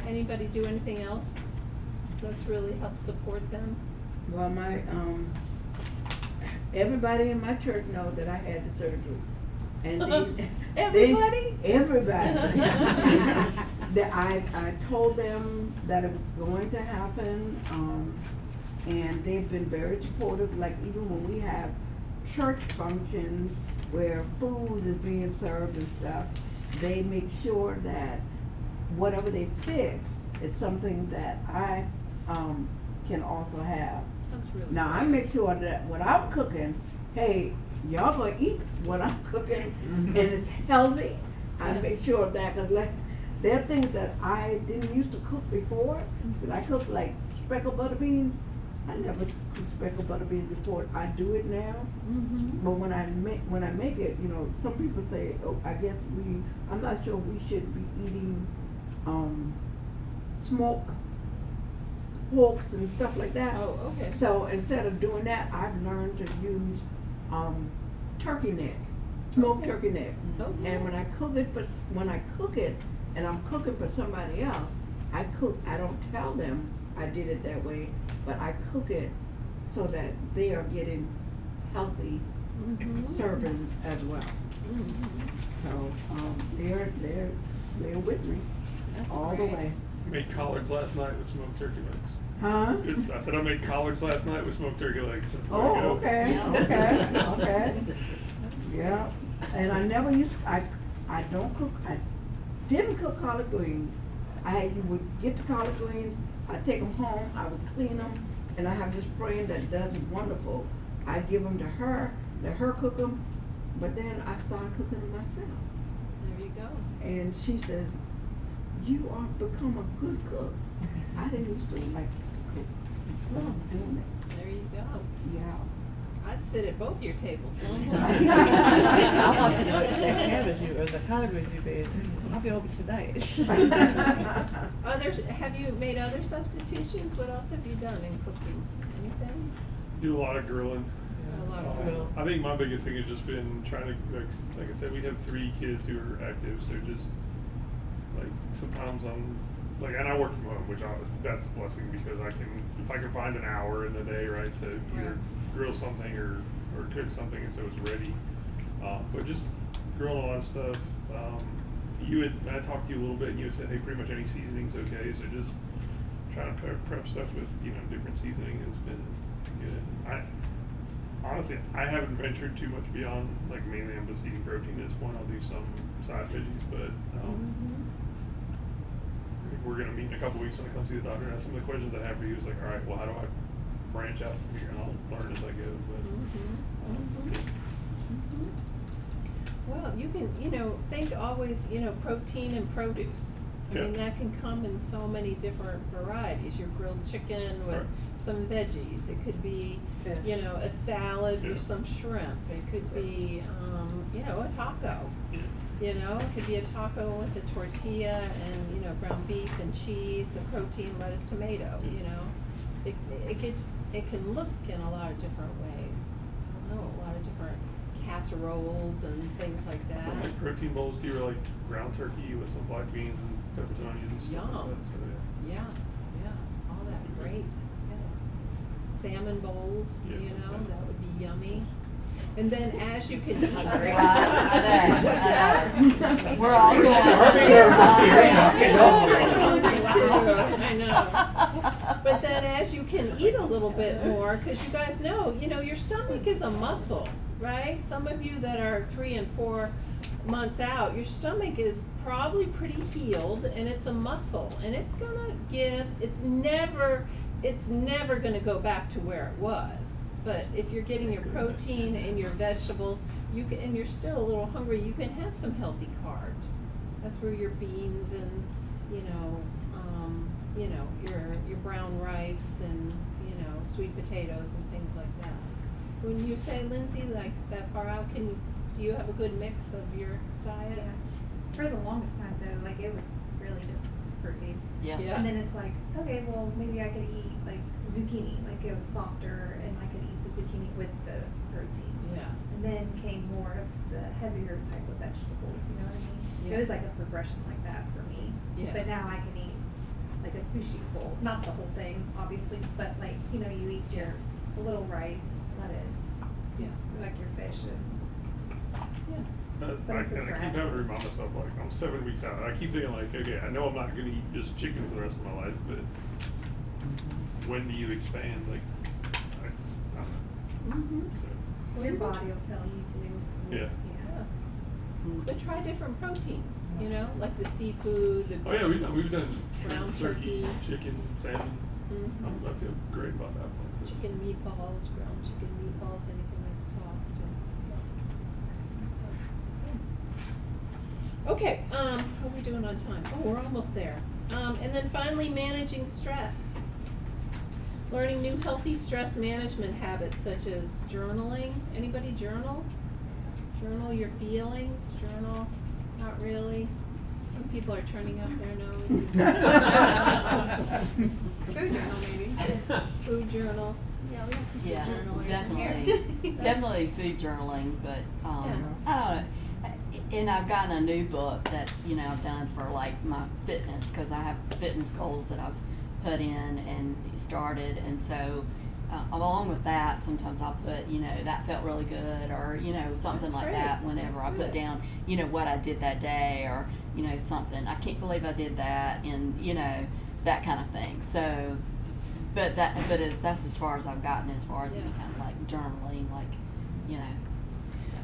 Anybody do anything else that's really helped support them? Well, my, everybody in my church knows that I had the surgery. And Everybody? Everybody. That I told them that it was going to happen, and they've been very supportive. Like, even when we have church functions where food is being served and stuff, they make sure that whatever they fix is something that I can also have. That's really Now, I make sure that what I'm cooking, hey, y'all gonna eat what I'm cooking, and it's healthy. I make sure of that, cause like, there are things that I didn't used to cook before, but I cooked like speckled butter beans. I never cooked speckled butter beans before. I do it now, but when I make it, you know, some people say, oh, I guess I'm not sure we should be eating, smoked porks and stuff like that. Oh, okay. So instead of doing that, I've learned to use turkey neck, smoked Okay. turkey neck. Okay. And when I cook it, and I'm cooking for somebody else, I don't tell them I did it that way, but I cook it so that they are getting healthy servings as well. So they're with me. That's all the great. way. Made collards last night with smoked turkey legs. Huh? I said I made collards last night with smoked turkey legs. That's the way to Oh, go. okay, Yeah. okay. Yeah, and I never used, I don't cook, I didn't cook collard greens. You would get the collard greens, I'd take them home, I would clean them, and I have this friend that does it wonderful. I give them to her, let her cook them, but then I started cooking them myself. There you go. And she said, you are become a good cook. I didn't used to like to cook. I'm doing it. There you go. Yeah. I'd sit at both your tables. I want to know if the cabbage you, or the collard greens you made, I'll be over tonight. Have you made other substitutions? What else have you done in cooking? Anything? Do a lot of grilling. A lot of grill. I think my biggest thing has just been trying to, like I said, we have 3 kids who are active, so just like sometimes I'm like, and I work from home, which that's a blessing because if I can find an hour in the day, right, to either grill something or cook something, and so it's ready. But just grilling a lot of stuff. I talked to you a little bit, and you had said, hey, pretty much any seasoning's okay. So just trying to prep stuff with different seasoning has been good. Honestly, I haven't ventured too much beyond, like, mainly I'm just eating protein at this point. I'll do some side veggies, but we're going to meet in a couple weeks when I come see the doctor. And some of the questions I have for you is like, all right, well, how do I branch out from here? And I'll learn as I go. But, Well, you can, think always, protein and produce. I mean, that can come in so many different varieties. Your grilled chicken with some veggies. It could be, Fish. a salad Yeah. with some shrimp. It could be, a taco. It could be a taco with a tortilla and, ground beef and cheese, the protein, lettuce, tomato, It can look in a lot of different ways. A lot of different casseroles and things like that. like protein bowls too, or like ground turkey with some black beans and peppers and onions and stuff Yum. like that. So, Yeah, all that, great. Yeah. Salmon bowls, Yeah, salmon. that would be yummy. And then as you can eat. Hungry. What's that? We're all We're going. starving over here. I'm hungry too, I know. But then as you can eat a little bit more, because you guys know, your stomach is a muscle, right? Some of you that are 3 and 4 months out, your stomach is probably pretty healed, and it's a muscle, and it's gonna it's never gonna go back to where it was. But if you're getting your protein and your vegetables, and you're still a little hungry, you can have some healthy carbs. That's where your beans and, your brown rice and, sweet potatoes and things like that. When you say, Lindsay, like that far out, do you have a good mix of your diet? Yeah. For the longest time though, like it was really just protein. Yeah. Yeah. And then it's like, okay, well maybe I could eat like zucchini, like it was softer and I could eat the zucchini with the protein. Yeah. And then came more of the heavier type of vegetables, you know what I mean? Yeah. It was like a progression like that for me. Yeah. But now I can eat like a sushi bowl, not the whole thing, obviously, but like, you eat your little rice, lettuce, Yeah. like your fish and Yeah. I keep having to remind myself, like, I'm 7 weeks out. I keep thinking, like, okay, I know I'm not going to eat just chicken for the rest of my life, but when do you expand? Like, I just, I don't know. So, your body will tell you to. yeah. Yeah. But try different proteins, like the seafood, the. Oh, yeah, we've done Ground turkey, turkey. chicken, salmon. Mhm. I feel great about that one. Chicken meatballs, ground chicken meatballs, anything that's soft and. Okay, how are we doing on time? Oh, we're almost there. And then finally, managing stress. Learning new healthy stress management habits such as journaling. Anybody journal? Journal your feelings, journal, not really. Some people are turning up their nose. Food journal, maybe. Food journal. Yeah, we have some food Yeah, journalers in here. definitely food journaling, but, I don't know. And I've gotten a new book that, I've done for like my fitness, cause I have fitness goals that I've put in and started, and so, along with that, sometimes I'll put, you know, that felt really good, or, you know, something That's like great. that whenever That's I put good. down, you know, what I did that day, or, you know, something. I can't believe I did that, and, you know, that kind of thing. So, but that's as far as I've gotten as far as any Yeah. kind of like journaling, like, you know.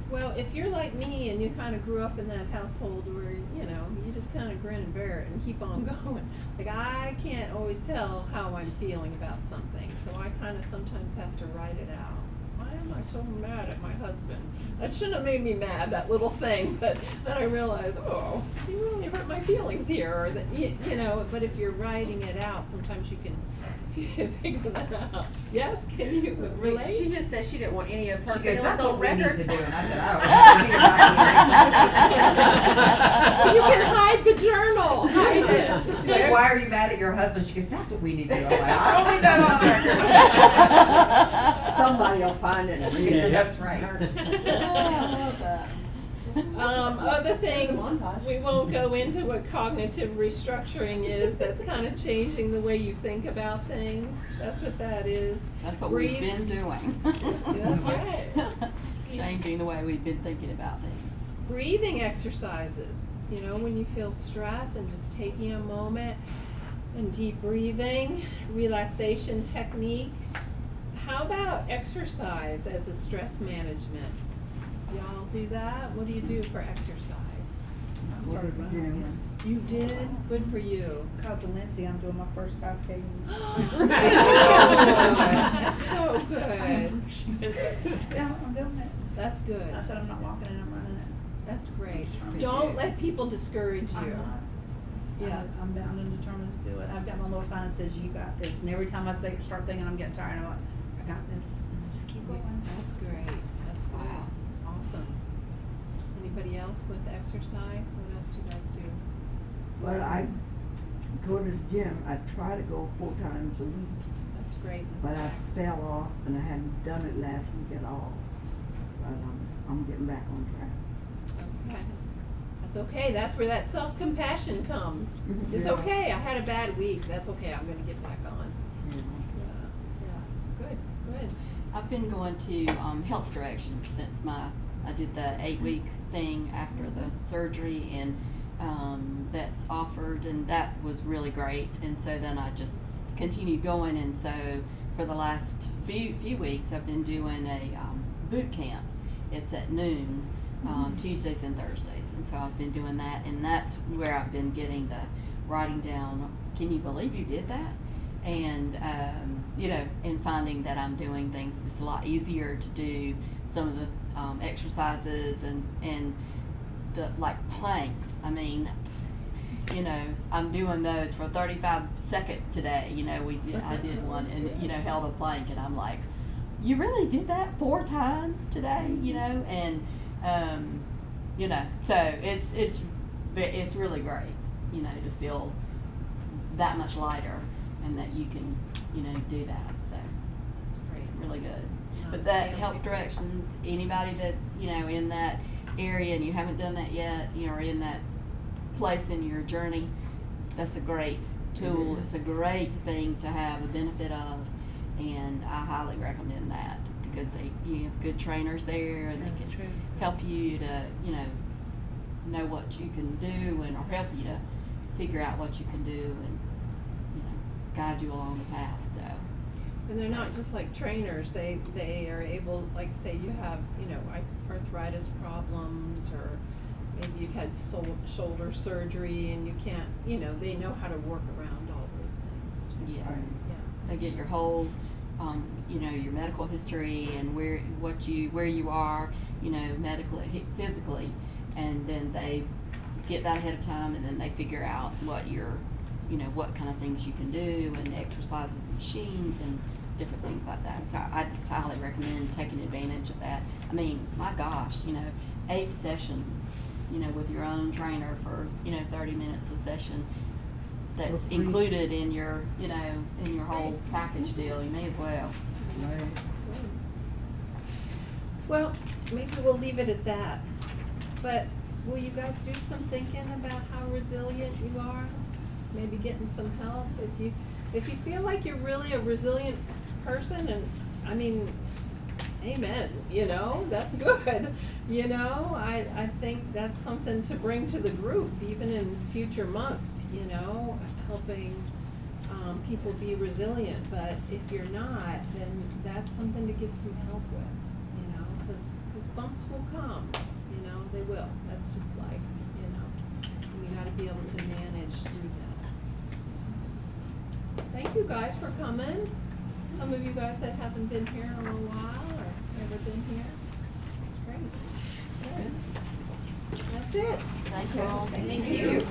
Well, if you're like me and you kind of grew up in that household where, you know, you just kind of grin and bear it and keep on going. Like, I can't always tell how I'm feeling about something, so I kind of sometimes have to write it out. Why am I so mad at my husband? That shouldn't have made me mad, that little thing, but then I realize, oh, you really hurt my feelings here, or that, you know, but if you're writing it out, sometimes you can figure that out. Yes, can you relate? She just said she didn't want any of her She goes, feelings that's on what we need record. to do, and I said, I don't. You can hide the journal, hide it. Like, why are you mad at your husband? She goes, that's what we need to do. I'm like, I don't need that on record. Somebody will find it and read it. That's right. Other things, we won't go into what cognitive restructuring is. That's kind of changing the way you think about things. That's what that is. That's what Breathe. we've been doing. That's right. Changing the way we've been thinking about things. Breathing exercises, you know, when you feel stress, and just taking a moment and deep breathing, relaxation techniques. How about exercise as a stress management? Y'all do that? What do you do for exercise? I started running again. You did? Good for you. Cousin Lindsay, I'm doing my first 5K. That's so good. Yeah, I'm doing it. That's good. I said I'm not walking it, I'm running it. That's great. Appreciate Don't it. let people discourage I'm you. not. Yeah. I'm bound and determined to do it. I've got my little sign that says, you got this. And every time I start thinking I'm getting tired, I'm like, I got this. And I just keep going. That's great. That's good. Wow. Awesome. Anybody else with exercise? What else do you guys do? Well, I go to the gym. I try to go 4 times a week, That's great, Ms. but I Jackson. fell off and I hadn't done it last week at all. But I'm getting back on track. Okay. That's okay. That's where that self-compassion comes. It's Yeah. okay. I had a bad week. That's okay. I'm gonna get back on. You know. Yeah. Good. Good. I've been going to health directions since I did the 8-week thing after the surgery, and that's offered, and that was really great. And so then I just continued going, and so for the last few weeks I've been doing a boot camp. It's at noon, Tuesdays and Thursdays, and so I've been doing that, and that's where I've been getting the writing down. Can you believe you did that? And you know, and finding that I'm doing things, it's a lot easier to do some of the exercises and the like planks. I mean, you know, I'm doing those for 35 seconds today. You know, I did one and, you know, held a plank, and I'm like, you really did that 4 times today, you know? And you know, so it's really great, you know, to feel that much lighter and that you can, you know, do that. So it's great, really good. But that health directions, anybody that's, you know, in that area and you haven't done that yet, you know, or in that place in your journey, that's a great tool. It's a great thing to have a benefit of, and I highly recommend that because you have good trainers there, and they can help you to, you know what you can do, and or help you to figure out what you can do, and, you know, guide you along the path. So. And they're not just like trainers, they are able, like say you have, you know, arthritis problems, or maybe you've had shoulder surgery and you can't, you know, they know how to work around all those things too. Yes. Yeah. They get your whole, you know, your medical history and where you are, you know, medically, physically, and then they get that ahead of time, and then they figure out what what kind of things you can do, and exercises and machines and different things like that. So I just highly recommend taking advantage of that. I mean, my gosh, you know, 8 sessions, you know, with your own trainer for, you know, 30 minutes a session. That's included in your, you know, in your whole package deal. You may as well. Well, maybe we'll leave it at that. But will you guys do some thinking about how resilient you are? Maybe getting some help if you feel like you're really a resilient person, and I mean, amen, you know, that's good. You know, I think that's something to bring to the group, even in future months, you know, helping people be resilient. But if you're not, then that's something to get some help with, you know, because bumps will come, you know, they will. That's just life, you know, and you gotta be able to manage through that. Thank you guys for coming. Some of you guys that haven't been here in a while or ever been here. It's great. Good. That's it. Thank you all. Thank you.